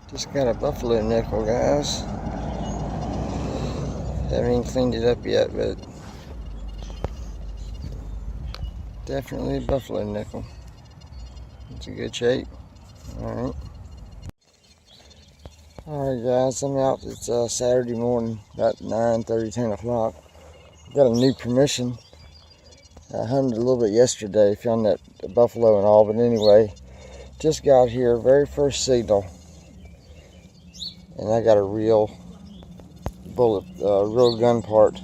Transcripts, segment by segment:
Just got a buffalo nickel, guys. Haven't even cleaned it up yet, but definitely a buffalo nickel. It's in good shape. Alright. Alright guys, I'm out. It's Saturday morning, about 9:30, 10 o'clock. Got a new permission. I hunted a little bit yesterday, found that buffalo and all, but anyway, just got here, very first signal. And I got a real bullet, real gun part.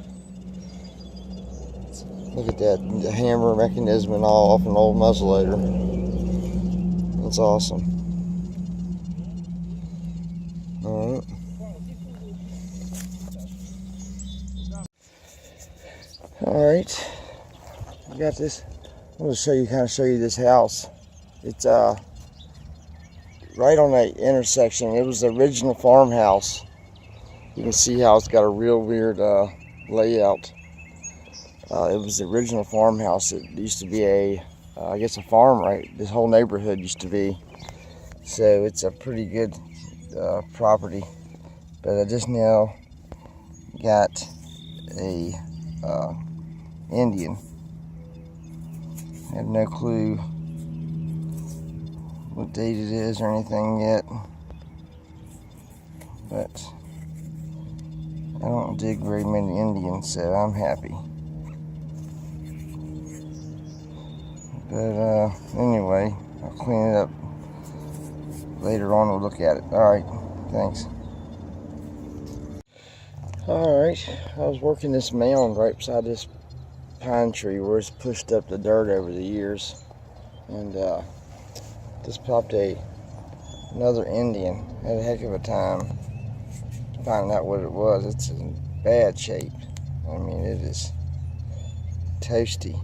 Look at that, the hammer mechanism and all off an old muzzleloader. That's awesome. Alright. Alright. I got this. I'm going to show you this house. It's right on that intersection. It was the original farmhouse. You can see how it's got a real weird layout. It was the original farmhouse. It used to be I guess a farm, right? This whole neighborhood used to be. So it's a pretty good property. But I just now got a Indian. I have no clue what date it is or anything yet. But I don't dig very many Indians, so I'm happy. But anyway, I'll clean it up later on. We'll look at it. Alright, thanks. Alright, I was working this mound right beside this pine tree where it's pushed up the dirt over the years. And just popped another Indian. Had a heck of a time finding out what it was. It's in bad shape. I mean, it is toasty.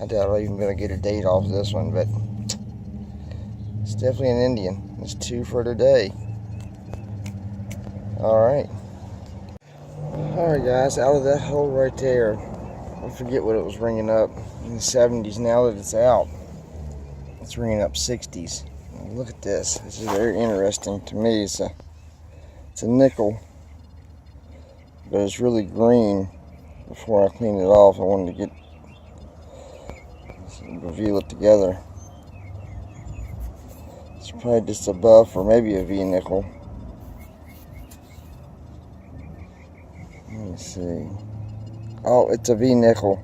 I doubt I'm even going to get a date off this one, but it's definitely an Indian. It's 2 for today. Alright. Alright guys, out of that hole right there, I forget what it was ringing up in the 70s. Now that it's out, it's ringing up 60s. Look at this. This is very interesting to me. It's a nickel, but it's really green. Before I clean it off, I wanted to reveal it together. It's probably just a buff or maybe a V nickel. Let me see. Oh, it's a V nickel.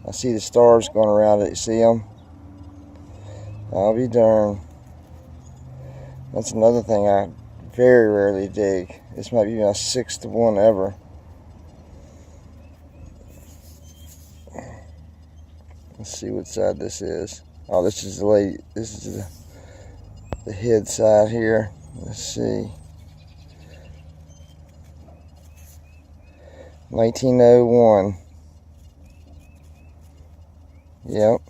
I see the stars going around it. You see them? I'll be darned. That's another thing I very rarely dig. This might be my 6th one ever. Let's see what side this is. Oh, this is the head side here. Let's see. 1901. Yep.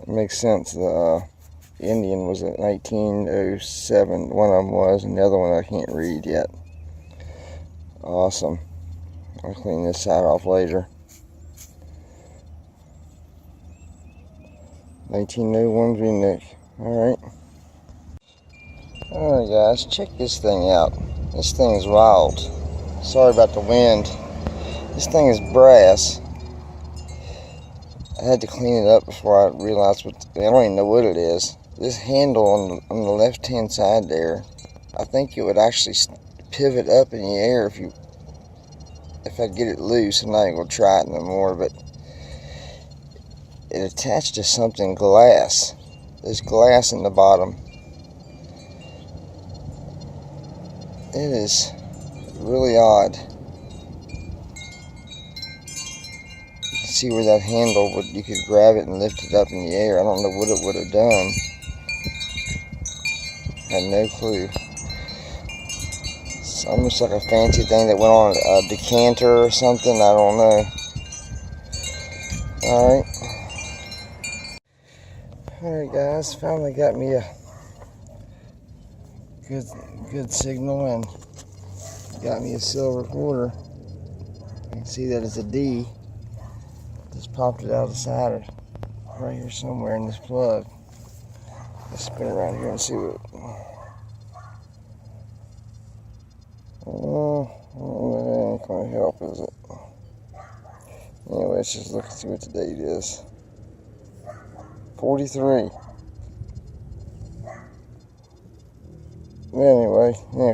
It makes sense. The Indian was at 1907. One of them was, and the other one I can't read yet. Awesome. I'll clean this side off later. 1901 V-neck. Alright. Alright guys, check this thing out. This thing is wild. Sorry about the wind. This thing is brass. I had to clean it up before I realized I don't even know what it is. This handle on the left hand side there, I think it would actually pivot up in the air if I get it loose. I'm not even going to try it no more, but it attached to something glass. There's glass in the bottom. It is really odd. You can see where that handle would, you could grab it and lift it up in the air. I don't know what it would have done. I had no clue. It's almost like a fancy thing that went on a decanter or something. I don't know. Alright. Alright guys, finally got me a good signal and got me a silver quarter. You can see that it's a D. Just popped it out of the side right here somewhere in this plug. Let's spin around here and see what. Oh, that ain't gonna help, is it? Anyway, let's just look and see what the date is. 43. Anyway, yeah,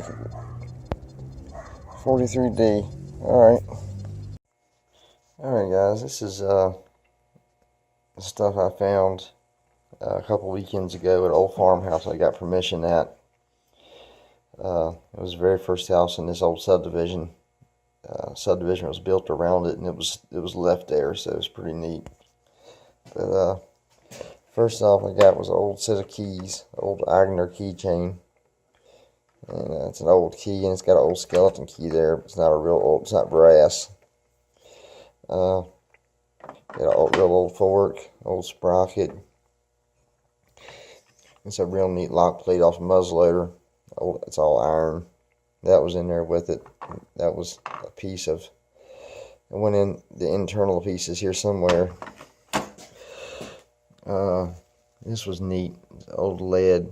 43D. Alright. Alright, guys, this is the stuff I found a couple weekends ago at an old farmhouse I got permission at. It was the very first house in this old subdivision. Subdivision was built around it, and it was left there, so it was pretty neat. But first off, I got was an old set of keys, old Agner keychain, and it's an old key, and it's got an old skeleton key there. But it's not a real old. It's not brass. Got a real old fork, old sprocket. It's a real neat lock plate off a muzzleloader. It's all iron. That was in there with it. That was a piece of. It went in the internal pieces here somewhere. This was neat. Old lead,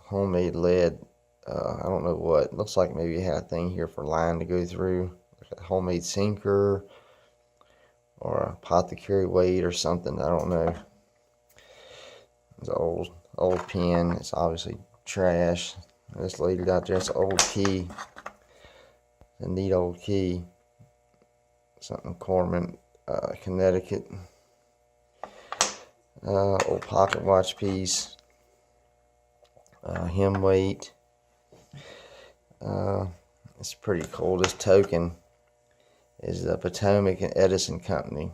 homemade lead. I don't know what. It looks like maybe it had a thing here for line to go through, like a homemade sinker or a apothecary weight or something. I don't know. It's an old pen. It's obviously trash. This lady out there, it's an old key. A neat old key. Something Corman, Connecticut. Old pocket watch piece. Hem weight. It's pretty cool. This token is the Potomac and Edison Company,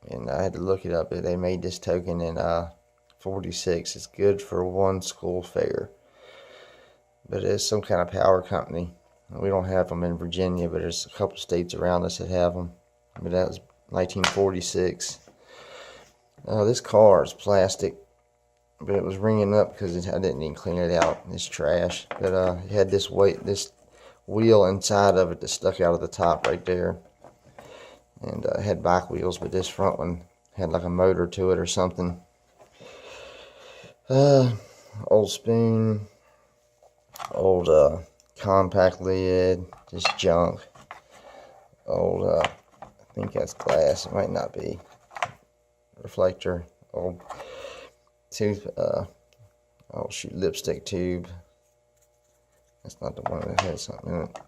and I had to look it up. They made this token in 46. It's good for one school fair, but it's some kind of power company. We don't have them in Virginia, but there's a couple states around us that have them. But that was 1946. This car is plastic, but it was ringing up because I didn't even clean it out. It's trash. But it had this wheel inside of it that stuck out of the top right there, and it had back wheels, but this front one had like a motor to it or something. Old spoon, old compact lid, just junk. Old I think that's glass. It might not be. Reflector. Old tooth. Oh shoot, lipstick tube. That's not the one that had something in it.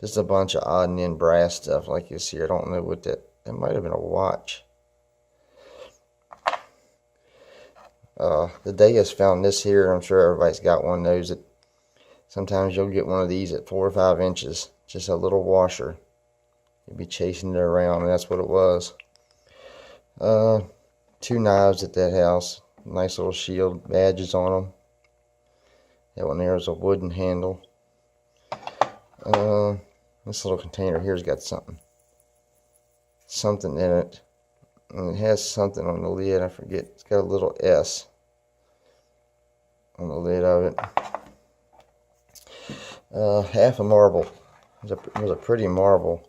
Just a bunch of odd and end brass stuff like you see. I don't know what that. It might have been a watch. The Deus found this here. I'm sure everybody's got one. Knows it. Sometimes you'll get one of these at 4 or 5 inches. Just a little washer. You'll be chasing it around, and that's what it was. 2 knives at that house. Nice little shield, badges on them. That one there is a wooden handle. This little container here's got something in it, and it has something on the lid. I forget. It's got a little S on the lid of it. Half a marble. It was a pretty marble,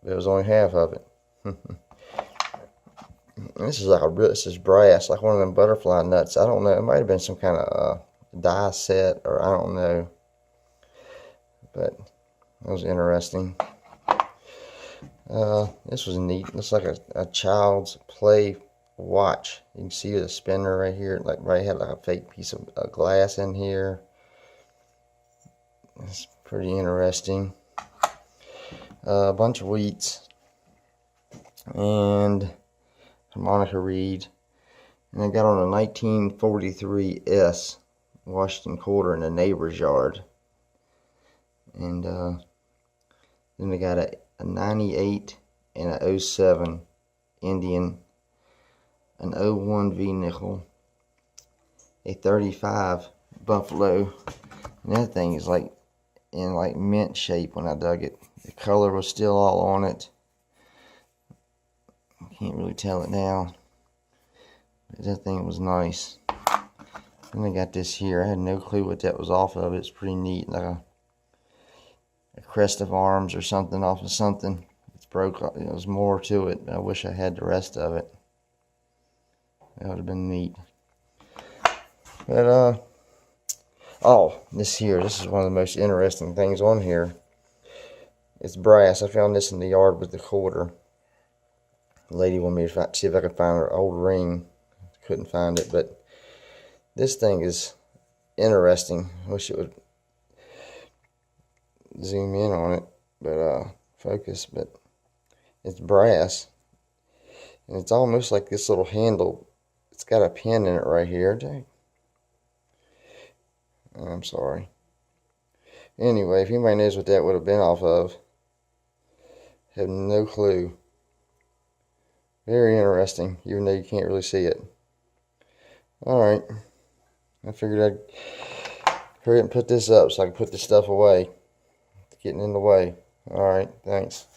but it was only half of it. This is this is brass, like one of them butterfly nuts. I don't know. It might have been some kind of die set, or I don't know. But that was interesting. This was neat. Looks like a child's play watch. You can see the spinner right here. Like had like a fake piece of glass in here. It's pretty interesting. A bunch of wheats and harmonica reed. And I got on a 1943 S Washington quarter in a neighbor's yard. And then I got a 98 and a 07 Indian, an 01 V nickel, a 35 Buffalo, and that thing is like in like mint shape when I dug it. The color was still all on it. I can't really tell it now, but that thing was nice. Then I got this here. I had no clue what that was off of. It's pretty neat, like a crest of arms or something off of something. It's broke. There was more to it. I wish I had the rest of it. That would have been neat. But, oh, this is one of the most interesting things on here. It's brass. I found this in the yard with the quarter. The lady wanted me to see if I could find her old ring. Couldn't find it, but this thing is interesting. Wish it would zoom in on it, but focus. But it's brass, and it's almost like this little handle. It's got a pin in it right here. I'm sorry. Anyway, if anybody knows what that would have been off of, have no clue. Very interesting, even though you can't really see it. Alright, I figured I'd hurry up and put this up so I can put this stuff away. It's getting in the way. Alright, thanks.